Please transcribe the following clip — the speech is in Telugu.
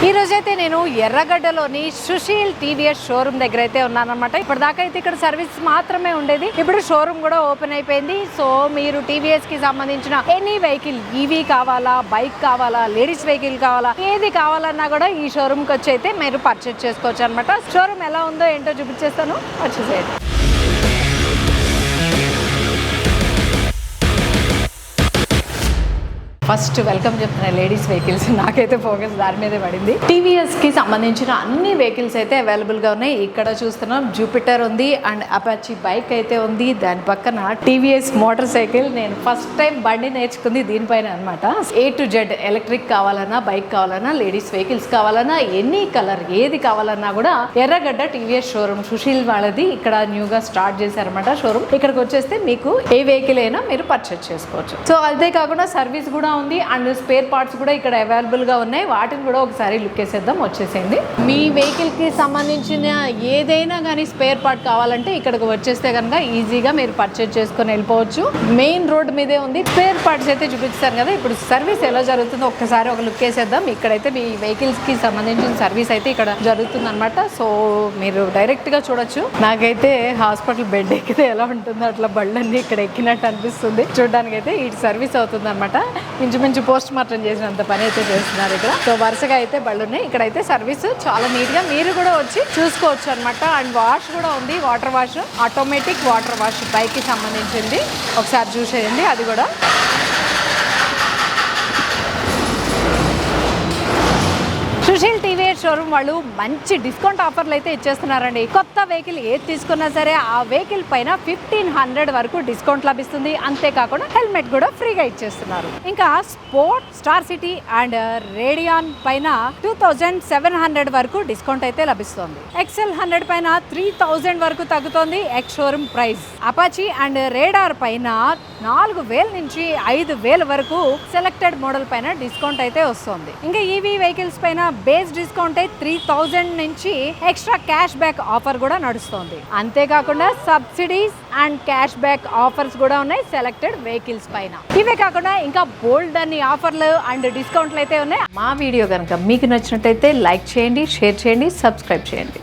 ఈ రోజైతే నేను ఎర్రగడ్డలోని సుశీల్ టీవీఎస్ షోరూమ్ దగ్గర అయితే ఉన్నానన్నమాట. ఇప్పటిదాకా అయితే ఇక్కడ సర్వీస్ మాత్రమే ఉండేది, ఇప్పుడు షోరూమ్ కూడా ఓపెన్ అయిపోయింది. సో మీరు టీవీఎస్ కి సంబంధించిన ఎనీ వెహికల్, ఈవీ కావాలా, బైక్ కావాలా, లేడీస్ వెహికల్ కావాలా, ఏది కావాలన్నా కూడా ఈ షోరూమ్ కి వచ్చి అయితే మీరు పర్చేస్ చేసుకోవచ్చు అనమాట. షోరూమ్ ఎలా ఉందో ఏంటో చూపించేస్తాను, వచ్చేసేయండి. ఫస్ట్ వెల్కమ్ చెప్తున్నా లేడీస్ వెహికల్స్. నాకైతే ఫోకస్ దాని మీదే పడింది. టీవీఎస్ కి సంబంధించిన అన్ని వెహికల్స్ అయితే అవైలబుల్ గా ఉన్నాయి. ఇక్కడ చూస్తున్నాం జూపిటర్ ఉంది అండ్ అపాచీ బైక్ అయితే ఉంది. దాని పక్కన టీవీఎస్ మోటార్ సైకిల్. నేను ఫస్ట్ టైం బండి నేర్చుకుంది దీనిపైన అనమాట. A to Z ఎలక్ట్రిక్ కావాలన్నా, బైక్ కావాలన్నా, లేడీస్ వెహికల్స్ కావాలన్నా, ఎనీ కలర్ ఏది కావాలన్నా కూడా ఎర్రగడ్డ టీవీఎస్ షోరూమ్ సుశీల్ వాళ్ళది ఇక్కడ న్యూగా స్టార్ట్ చేశారనమాట షోరూమ్. ఇక్కడికి వచ్చేస్తే మీకు ఏ వెహికల్ అయినా మీరు పర్చేస్ చేసుకోవచ్చు. సో అదే కాకుండా సర్వీస్ కూడా ఉంది అండ్ స్పేర్ పార్ట్స్ కూడా ఇక్కడ అవైలబుల్ గా ఉన్నాయి. వాటిని కూడా ఒకసారి లుక్ వేసేద్దాం, వచ్చేసేయండి. మీ వెహికల్ కి సంబంధించిన ఏదైనా కానీ స్పేర్ పార్ట్ కావాలంటే ఇక్కడికి వచ్చేస్తే కనుక ఈజీగా మీరు పర్చేస్ చేసుకొని వెళ్ళిపోవచ్చు. మెయిన్ రోడ్ మీదే ఉంది. స్పేర్ పార్ట్స్ అయితే చూపిస్తారు కదా. ఇప్పుడు సర్వీస్ ఎలా జరుగుతుందో ఒక్కసారి ఒక లుక్ వేసేద్దాం. ఇక్కడైతే మీ వెహికల్స్ కి సంబంధించిన సర్వీస్ అయితే ఇక్కడ జరుగుతుంది అనమాట. సో మీరు డైరెక్ట్ గా చూడొచ్చు. నాకైతే హాస్పిటల్ బెడ్ ఎక్కితే ఎలా ఉంటుందో అట్లా బళ్ళన్నీ ఇక్కడ ఎక్కినట్టు అనిపిస్తుంది. చూడడానికి అయితే ఈ సర్వీస్ అవుతుంది అనమాట. ఇంచుమించు పోస్ట్ మార్టం చేసినంత పని అయితే చేస్తున్నారు ఇక్కడ. సో వరుసగా అయితే బళ్ళు ఉన్నాయి. ఇక్కడైతే సర్వీస్ చాలా నీట్ గా మీరు కూడా వచ్చి చూసుకోవచ్చు అనమాట. అండ్ వాష్ కూడా ఉంది, water wash, automatic water wash bike కి సంబంధించింది. ఒకసారి చూసేయండి అది కూడా. సుశీల్ టీవీఎస్ షోరూమ్ వాళ్ళు మంచి డిస్కౌంట్ ఆఫర్లు అయితే ఇచ్చేస్తున్నారండి. కొత్త వెహికల్ ఏది తీసుకున్నా సరే ఆ వెహికల్ పైన 1500 వరకు డిస్కౌంట్ లభిస్తుంది. అంతేకాకుండా హెల్మెట్ కూడా ఫ్రీగా ఇచ్చేస్తున్నారు. ఇంకా sport, star city and Radeon పైన 2700 వరకు డిస్కౌంట్ అయితే లభిస్తుంది. ఎక్సెల్ 100 పైన 3000 వరకు తగ్గుతుంది ex showroom price. Apache and radar పైన 4000 నుంచి 5000 వరకు సెలెక్టెడ్ మోడల్ పైన డిస్కౌంట్ అయితే వస్తుంది. ఇంకా ఈవీ వెహికల్స్ పైన బేస్ డిస్కౌంట్ 3000 నుంచి ఎక్స్ట్రా క్యాష్ బ్యాక్ ఆఫర్ కూడా నడుస్తుంది. అంతేకాకుండా subsidies and cash back offers కూడా ఉన్నాయి సెలెక్టెడ్ వెహికల్స్ పైన. ఇవే కాకుండా ఇంకా బోల్డ్ అన్ని ఆఫర్లు అండ్ డిస్కౌంట్లు అయితే ఉన్నాయి. మా వీడియో కనుక మీకు నచ్చినట్టయితే లైక్ చేయండి, షేర్ చేయండి, సబ్స్క్రైబ్ చేయండి.